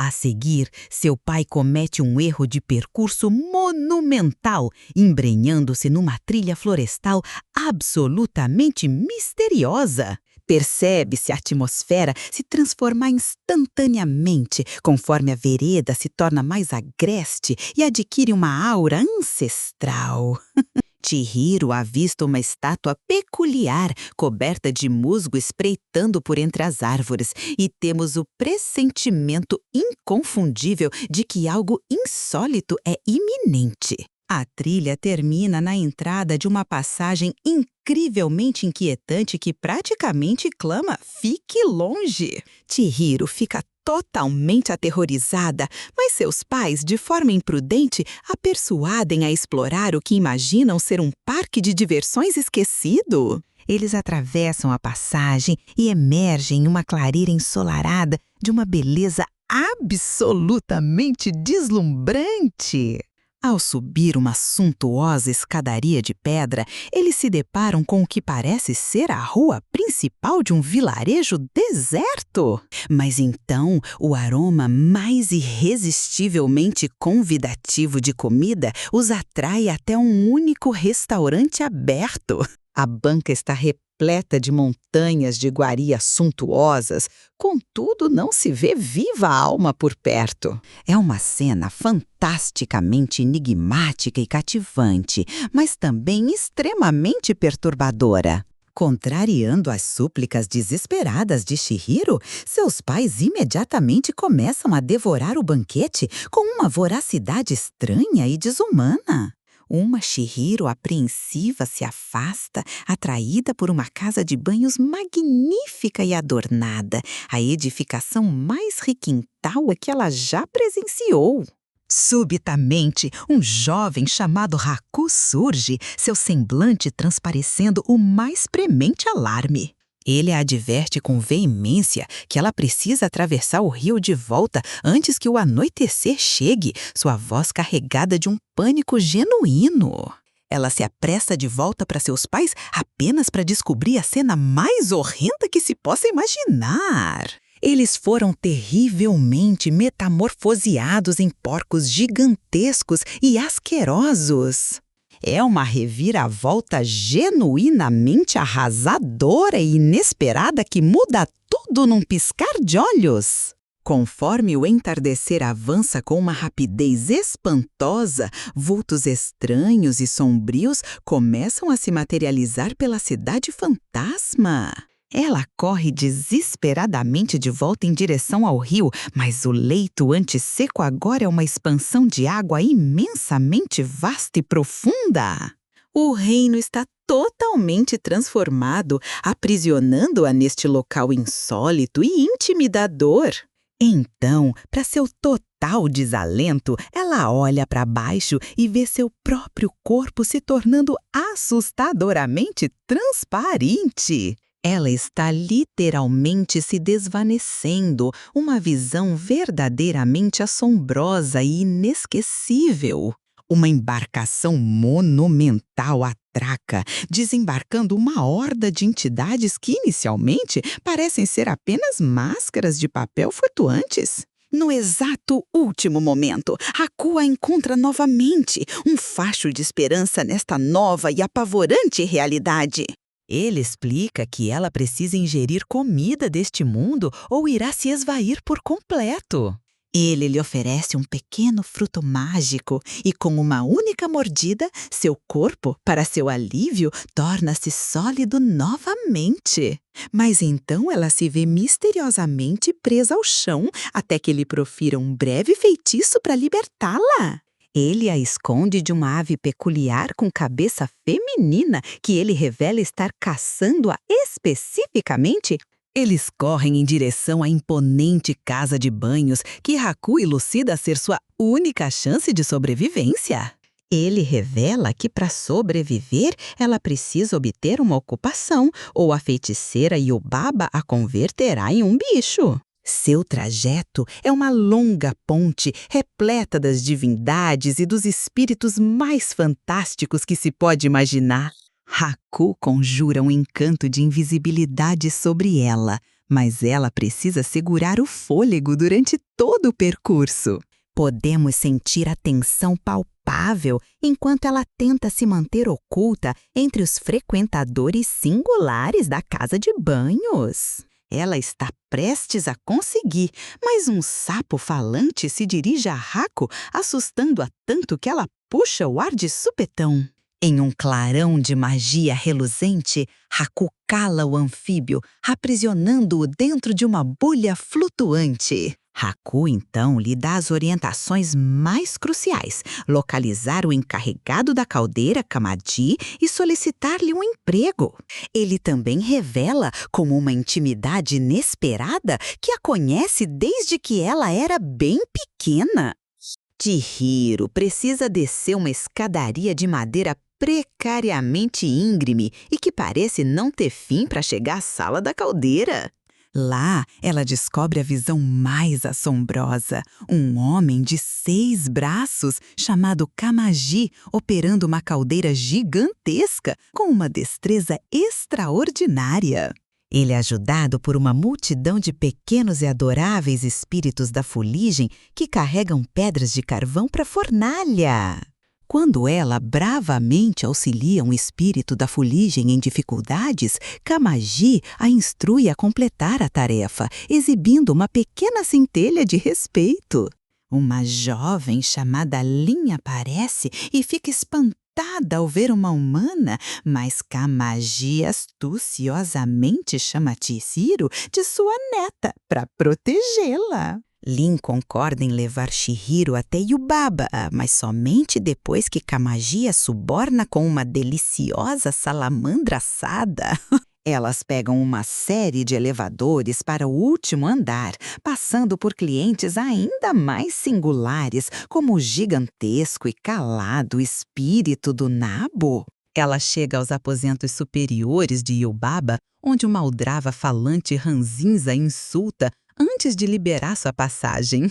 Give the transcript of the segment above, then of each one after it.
A seguir, seu pai comete um erro de percurso monumental, embrenhando-se numa trilha florestal absolutamente misteriosa. Percebe-se a atmosfera se transformar instantaneamente, conforme a vereda se torna mais agreste e adquire uma aura ancestral. Chihiro avista uma estátua peculiar, coberta de musgo espreitando por entre as árvores, e temos o pressentimento inconfundível de que algo insólito é iminente. A trilha termina na entrada de uma passagem incrivelmente inquietante que praticamente clama "fique longe". Chihiro fica totalmente aterrorizada, mas seus pais, de forma imprudente, a persuadem a explorar o que imaginam ser um parque de diversões esquecido. Eles atravessam a passagem e emergem em uma clareira ensolarada de uma beleza absolutamente deslumbrante. Ao subir uma suntuosa escadaria de pedra, eles se deparam com o que parece ser a rua principal de um vilarejo deserto. Mas então, o aroma mais irresistivelmente convidativo de comida os atrai até um único restaurante aberto. A banca está repleta de montanhas de iguarias suntuosas, contudo não se vê viva alma por perto. É uma cena fantasticamente enigmática e cativante, mas também extremamente perturbadora. Contrariando as súplicas desesperadas de Chihiro, seus pais imediatamente começam a devorar o banquete com uma voracidade estranha e desumana. Uma Chihiro apreensiva se afasta, atraída por uma casa de banhos magnífica e adornada, a edificação mais requintal que ela já presenciou. Subitamente, um jovem chamado Haku surge, seu semblante transparecendo o mais premente alarme. Ele a adverte com veemência que ela precisa atravessar o rio de volta antes que o anoitecer chegue, sua voz carregada de um pânico genuíno. Ela se apressa de volta para seus pais apenas para descobrir a cena mais horrenda que se possa imaginar. Eles foram terrivelmente metamorfoseados em porcos gigantescos e asquerosos. É uma reviravolta genuinamente arrasadora e inesperada que muda tudo num piscar de olhos. Conforme o entardecer avança com uma rapidez espantosa, vultos estranhos e sombrios começam a se materializar pela cidade fantasma. Ela corre desesperadamente de volta em direção ao rio, mas o leito antisseco agora é uma expansão de água imensamente vasta e profunda. O reino está totalmente transformado, aprisionando-a neste local insólito e intimidador. Então, para seu total desalento, ela olha para baixo e vê seu próprio corpo se tornando assustadoramente transparente. Ela está literalmente se desvanecendo, uma visão verdadeiramente assombrosa e inesquecível. Uma embarcação monumental atraca, desembarcando uma horda de entidades que inicialmente parecem ser apenas máscaras de papel flutuantes. No exato último momento, Haku a encontra novamente, um facho de esperança nesta nova e apavorante realidade. Ele explica que ela precisa ingerir comida deste mundo ou irá se esvair por completo. Ele lhe oferece um pequeno fruto mágico e, com uma única mordida, seu corpo, para seu alívio, torna-se sólido novamente. Mas então ela se vê misteriosamente presa ao chão até que ele profira um breve feitiço para libertá-la. Ele a esconde de uma ave peculiar com cabeça feminina que ele revela estar caçando-a especificamente. Eles correm em direção à imponente casa de banhos que Haku elucida ser sua única chance de sobrevivência. Ele revela que para sobreviver ela precisa obter uma ocupação ou a feiticeira Yubaba a converterá em um bicho. Seu trajeto é uma longa ponte repleta das divindades e dos espíritos mais fantásticos que se pode imaginar. Haku conjura um encanto de invisibilidade sobre ela, mas ela precisa segurar o fôlego durante todo o percurso. Podemos sentir a tensão palpável enquanto ela tenta se manter oculta entre os frequentadores singulares da casa de banhos. Ela está prestes a conseguir, mas um sapo falante se dirige a Hako, assustando-a tanto que ela puxa o ar de supetão. Em um clarão de magia reluzente, Hako cala o anfíbio, aprisionando-o dentro de uma bolha flutuante. Hako, então, lhe dá as orientações mais cruciais: localizar o encarregado da caldeira, Kamaji, e solicitar-lhe um emprego. Ele também revela, como uma intimidade inesperada, que a conhece desde que ela era bem pequena. Chihiro precisa descer uma escadaria de madeira precariamente íngreme e que parece não ter fim para chegar à sala da caldeira. Lá, ela descobre a visão mais assombrosa: um homem de 6 braços, chamado Kamaji, operando uma caldeira gigantesca com uma destreza extraordinária. Ele é ajudado por uma multidão de pequenos e adoráveis espíritos da fuligem que carregam pedras de carvão para a fornalha. Quando ela bravamente auxilia um espírito da fuligem em dificuldades, Kamaji a instrui a completar a tarefa, exibindo uma pequena centelha de respeito. Uma jovem chamada Lin aparece e fica espantada ao ver uma humana, mas Kamaji astuciosamente chama Chihiro de sua neta para protegê-la. Lin concorda em levar Chihiro até Yubaba, mas somente depois que Kamaji a suborna com uma deliciosa salamandra assada. Elas pegam uma série de elevadores para o último andar, passando por clientes ainda mais singulares, como o gigantesco e calado espírito do Nabo. Ela chega aos aposentos superiores de Yubaba, onde uma aldrava falante ranzinza insulta antes de liberar sua passagem.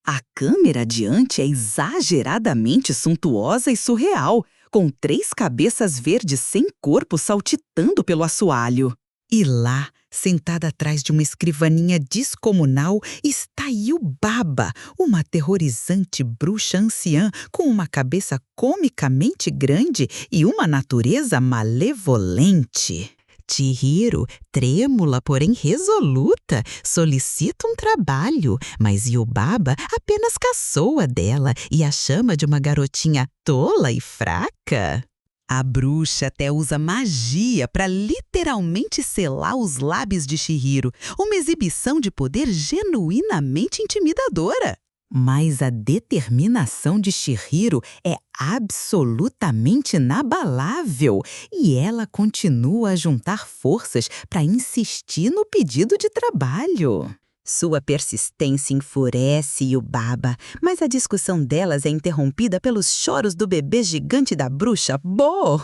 A câmera adiante é exageradamente suntuosa e surreal, com 3 cabeças verdes sem corpo saltitando pelo assoalho. E lá, sentada atrás de uma escrivaninha descomunal, está Yubaba, uma aterrorizante bruxa anciã com uma cabeça comicamente grande e uma natureza malevolente. Chihiro, trêmula, porém resoluta, solicita um trabalho, mas Yubaba apenas caçoa dela e a chama de uma garotinha tola e fraca. A bruxa até usa magia para literalmente selar os lábios de Chihiro, uma exibição de poder genuinamente intimidadora. Mas a determinação de Chihiro é absolutamente inabalável e ela continua a juntar forças para insistir no pedido de trabalho. Sua persistência enfurece Yubaba, mas a discussão delas é interrompida pelos choros do bebê gigante da bruxa, Bo!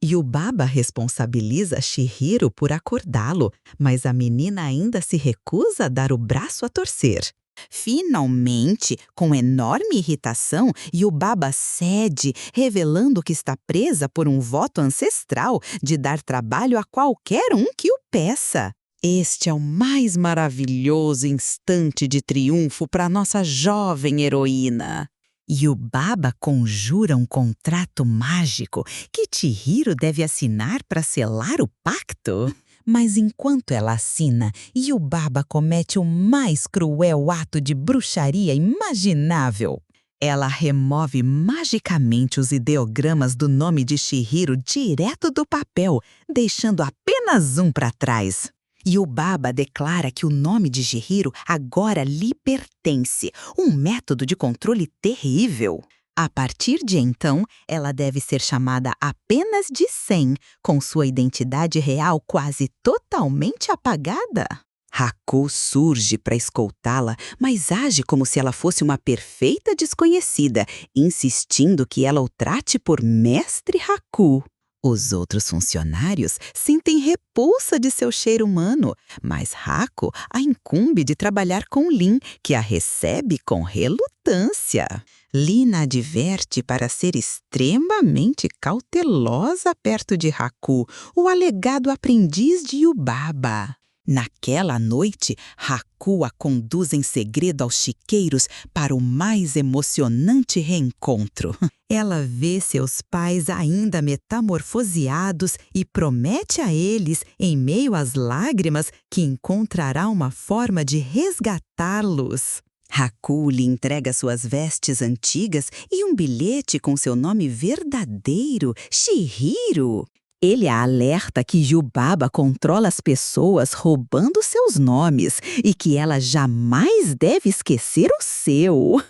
Yubaba responsabiliza Chihiro por acordá-lo, mas a menina ainda se recusa a dar o braço a torcer. Finalmente, com enorme irritação, Yubaba cede, revelando que está presa por um voto ancestral de dar trabalho a qualquer um que o peça. Este é o mais maravilhoso instante de triunfo para nossa jovem heroína. Yubaba conjura um contrato mágico que Chihiro deve assinar para selar o pacto. Mas enquanto ela assina, Yubaba comete o mais cruel ato de bruxaria imaginável. Ela remove magicamente os ideogramas do nome de Chihiro direto do papel, deixando apenas um para trás. Yubaba declara que o nome de Chihiro agora lhe pertence, um método de controle terrível. A partir de então, ela deve ser chamada apenas de Sen, com sua identidade real quase totalmente apagada. Hako surge para escoltá-la, mas age como se ela fosse uma perfeita desconhecida, insistindo que ela o trate por Mestre Haku. Os outros funcionários sentem repulsa de seu cheiro humano, mas Hako a incumbe de trabalhar com Lin, que a recebe com relutância. Lin a adverte para ser extremamente cautelosa perto de Haku, o alegado aprendiz de Yubaba. Naquela noite, Haku a conduz em segredo aos chiqueiros para o mais emocionante reencontro. Ela vê seus pais ainda metamorfoseados e promete a eles, em meio às lágrimas, que encontrará uma forma de resgatá-los. Haku lhe entrega suas vestes antigas e um bilhete com seu nome verdadeiro, Chihiro. Ele a alerta que Yubaba controla as pessoas roubando seus nomes e que ela jamais deve esquecer o seu.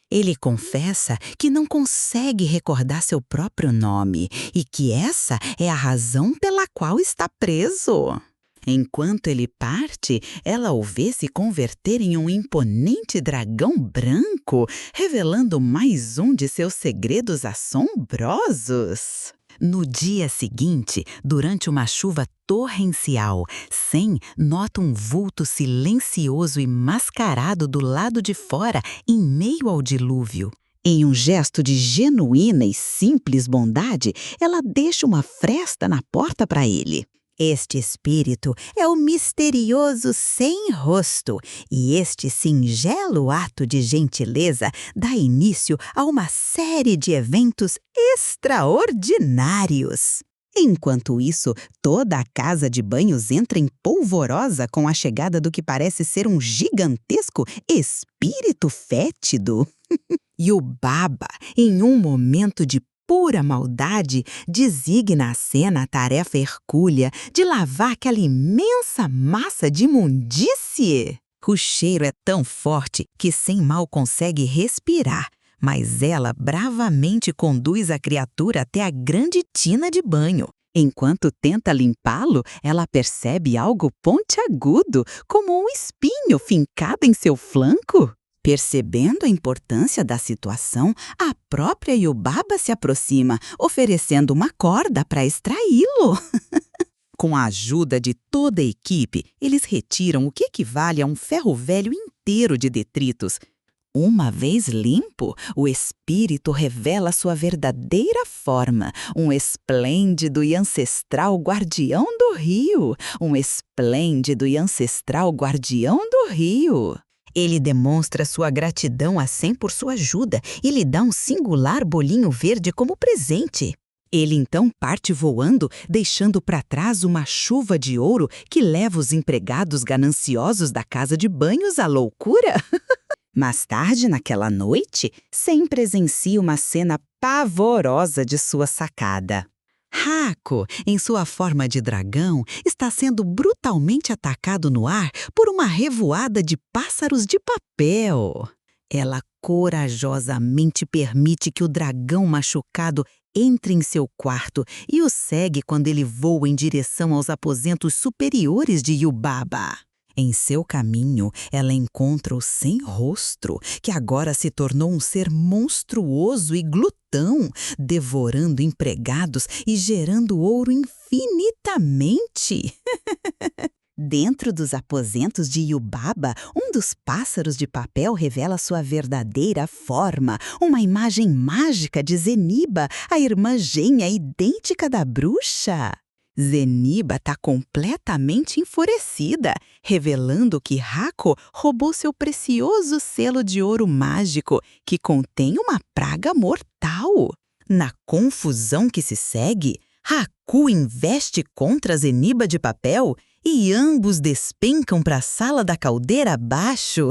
Ele confessa que não consegue recordar seu próprio nome e que essa é a razão pela qual está preso. Enquanto ele parte, ela o vê se converter em um imponente dragão branco, revelando mais um de seus segredos assombrosos. No dia seguinte, durante uma chuva torrencial, Sen nota um vulto silencioso e mascarado do lado de fora, em meio ao dilúvio. Em um gesto de genuína e simples bondade, ela deixa uma fresta na porta para ele. Este espírito é o misterioso sem rosto, e este singelo ato de gentileza dá início a uma série de eventos extraordinários. Enquanto isso, toda a casa de banhos entra em polvorosa com a chegada do que parece ser um gigantesco espírito fétido. Yubaba, em um momento de pura maldade, designa a Sena a tarefa hercúlea de lavar aquela imensa massa de imundície. O cheiro é tão forte que Sen mal consegue respirar, mas ela bravamente conduz a criatura até a grande tina de banho. Enquanto tenta limpá-lo, ela percebe algo pontiagudo, como um espinho fincado em seu flanco. Percebendo a importância da situação, a própria Yubaba se aproxima, oferecendo uma corda para extraí-lo. Com a ajuda de toda a equipe, eles retiram o que equivale a um ferro velho inteiro de detritos. Uma vez limpo, o espírito revela sua verdadeira forma, um esplêndido e ancestral guardião do rio. Um esplêndido e ancestral guardião do rio. Ele demonstra sua gratidão a Sen por sua ajuda e lhe dá um singular bolinho verde como presente. Ele então parte voando, deixando para trás uma chuva de ouro que leva os empregados gananciosos da casa de banhos à loucura. Mais tarde, naquela noite, Sen presencia uma cena pavorosa de sua sacada. Haku, em sua forma de dragão, está sendo brutalmente atacado no ar por uma revoada de pássaros de papel. Ela corajosamente permite que o dragão machucado entre em seu quarto e o segue quando ele voa em direção aos aposentos superiores de Yubaba. Em seu caminho, ela encontra o sem-rosto, que agora se tornou um ser monstruoso e glutão, devorando empregados e gerando ouro infinitamente. Dentro dos aposentos de Yubaba, um dos pássaros de papel revela sua verdadeira forma, uma imagem mágica de Zeniba, a irmã gêmea idêntica da bruxa. Zeniba está completamente enfurecida, revelando que Haku roubou seu precioso selo de ouro mágico, que contém uma praga mortal. Na confusão que se segue, Haku investe contra Zeniba de papel e ambos despencam para a sala da caldeira abaixo.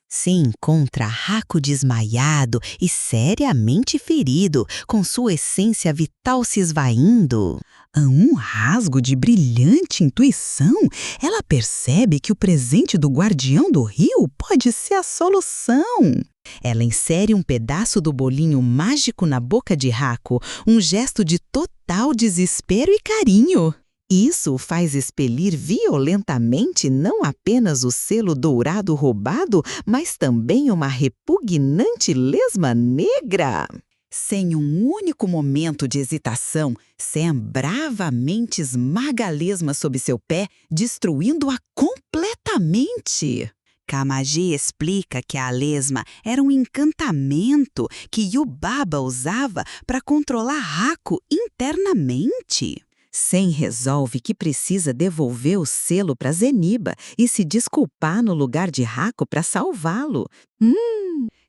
Se encontra Haku desmaiado e seriamente ferido, com sua essência vital se esvaindo. A um rasgo de brilhante intuição, ela percebe que o presente do guardião do rio pode ser a solução. Ela insere um pedaço do bolinho mágico na boca de Haku, um gesto de total desespero e carinho. Isso o faz expelir violentamente não apenas o selo dourado roubado, mas também uma repugnante lesma negra. Sem um único momento de hesitação, Sam bravamente esmaga a lesma sob seu pé, destruindo-a completamente. Kamaji explica que a lesma era um encantamento que Yubaba usava para controlar Haku internamente. Sem resolve que precisa devolver o selo para Zeniba e se desculpar no lugar de Hako para salvá-lo.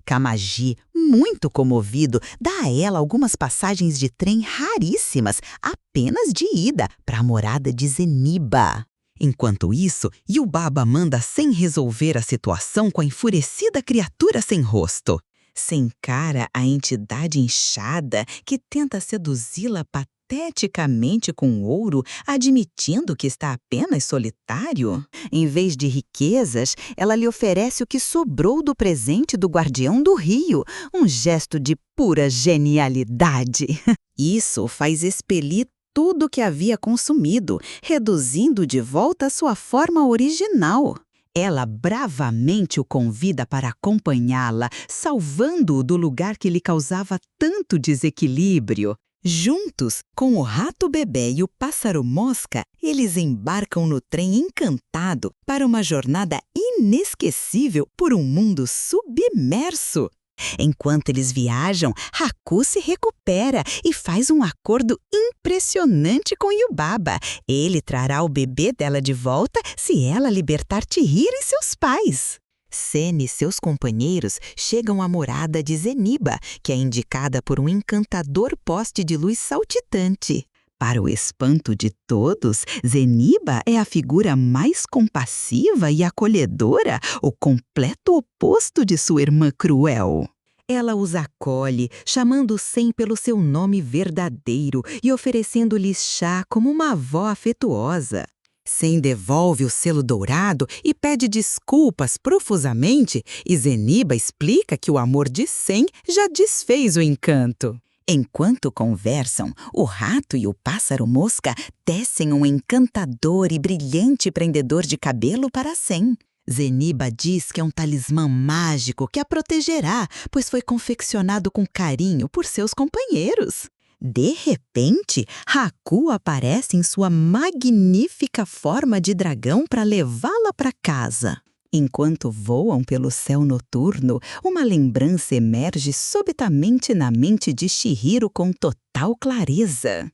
Kamagi, muito comovido, dá a ela algumas passagens de trem raríssimas, apenas de ida, para a morada de Zeniba. Enquanto isso, Yubaba manda Sen resolver a situação com a enfurecida criatura sem rosto. Sen encara a entidade inchada que tenta seduzi-la pateticamente com ouro, admitindo que está apenas solitário. Em vez de riquezas, ela lhe oferece o que sobrou do presente do guardião do rio, um gesto de pura genialidade. Isso faz expelir tudo o que havia consumido, reduzindo de volta à sua forma original. Ela bravamente o convida para acompanhá-la, salvando-o do lugar que lhe causava tanto desequilíbrio. Juntos, com o rato-bebê e o pássaro-mosca, eles embarcam no trem encantado para uma jornada inesquecível por um mundo submerso. Enquanto eles viajam, Haku se recupera e faz um acordo impressionante com Yubaba. Ele trará o bebê dela de volta se ela libertar Chihiro e seus pais. Sen e seus companheiros chegam à morada de Zeniba, que é indicada por um encantador poste de luz saltitante. Para o espanto de todos, Zeniba é a figura mais compassiva e acolhedora, o completo oposto de sua irmã cruel. Ela os acolhe, chamando Sen pelo seu nome verdadeiro e oferecendo-lhes chá como uma avó afetuosa. Sen devolve o selo dourado e pede desculpas profusamente, e Zeniba explica que o amor de Sen já desfez o encanto. Enquanto conversam, o rato e o pássaro-mosca tecem um encantador e brilhante prendedor de cabelo para Sen. Zeniba diz que é um talismã mágico que a protegerá, pois foi confeccionado com carinho por seus companheiros. De repente, Haku aparece em sua magnífica forma de dragão para levá-la para casa. Enquanto voam pelo céu noturno, uma lembrança emerge subitamente na mente de Chihiro com total clareza.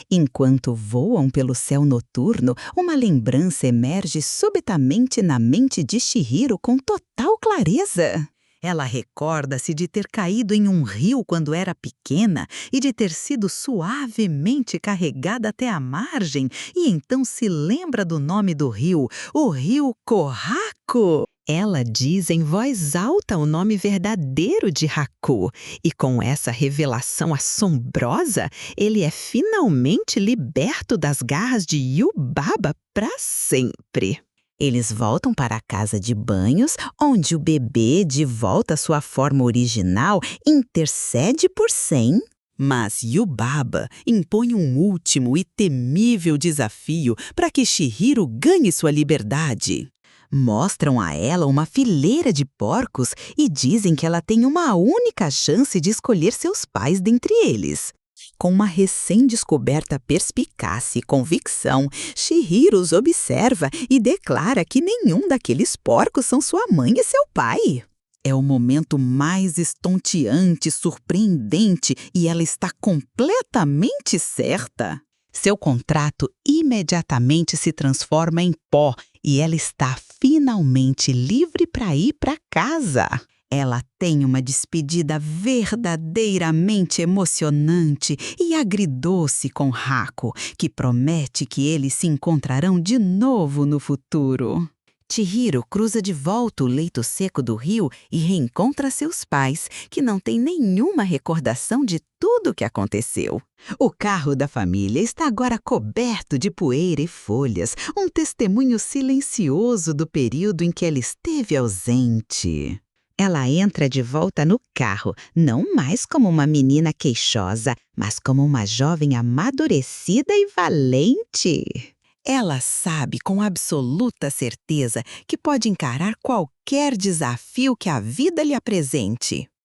Enquanto voam pelo céu noturno, uma lembrança emerge subitamente na mente de Chihiro com total clareza. Ela recorda-se de ter caído em um rio quando era pequena e de ter sido suavemente carregada até a margem, e então se lembra do nome do rio, o rio Kohaku. Ela diz em voz alta o nome verdadeiro de Haku, e com essa revelação assombrosa, ele é finalmente liberto das garras de Yubaba para sempre. Eles voltam para a casa de banhos, onde o bebê, de volta à sua forma original, intercede por Sen. Mas Yubaba impõe um último e temível desafio para que Chihiro ganhe sua liberdade. Mostram a ela uma fileira de porcos e dizem que ela tem uma única chance de escolher seus pais dentre eles. Com uma recém-descoberta perspicácia e convicção, Chihiro os observa e declara que nenhum daqueles porcos são sua mãe e seu pai. É o momento mais estonteante, surpreendente, e ela está completamente certa. Seu contrato imediatamente se transforma em pó e ela está finalmente livre para ir para casa. Ela tem uma despedida verdadeiramente emocionante e agridoce com Haku, que promete que eles se encontrarão de novo no futuro. Chihiro cruza de volta o leito seco do rio e reencontra seus pais, que não têm nenhuma recordação de tudo o que aconteceu. O carro da família está agora coberto de poeira e folhas, um testemunho silencioso do período em que ela esteve ausente. Ela entra de volta no carro, não mais como uma menina queixosa, mas como uma jovem amadurecida e valente. Ela sabe com absoluta certeza que pode encarar qualquer desafio que a vida lhe apresente.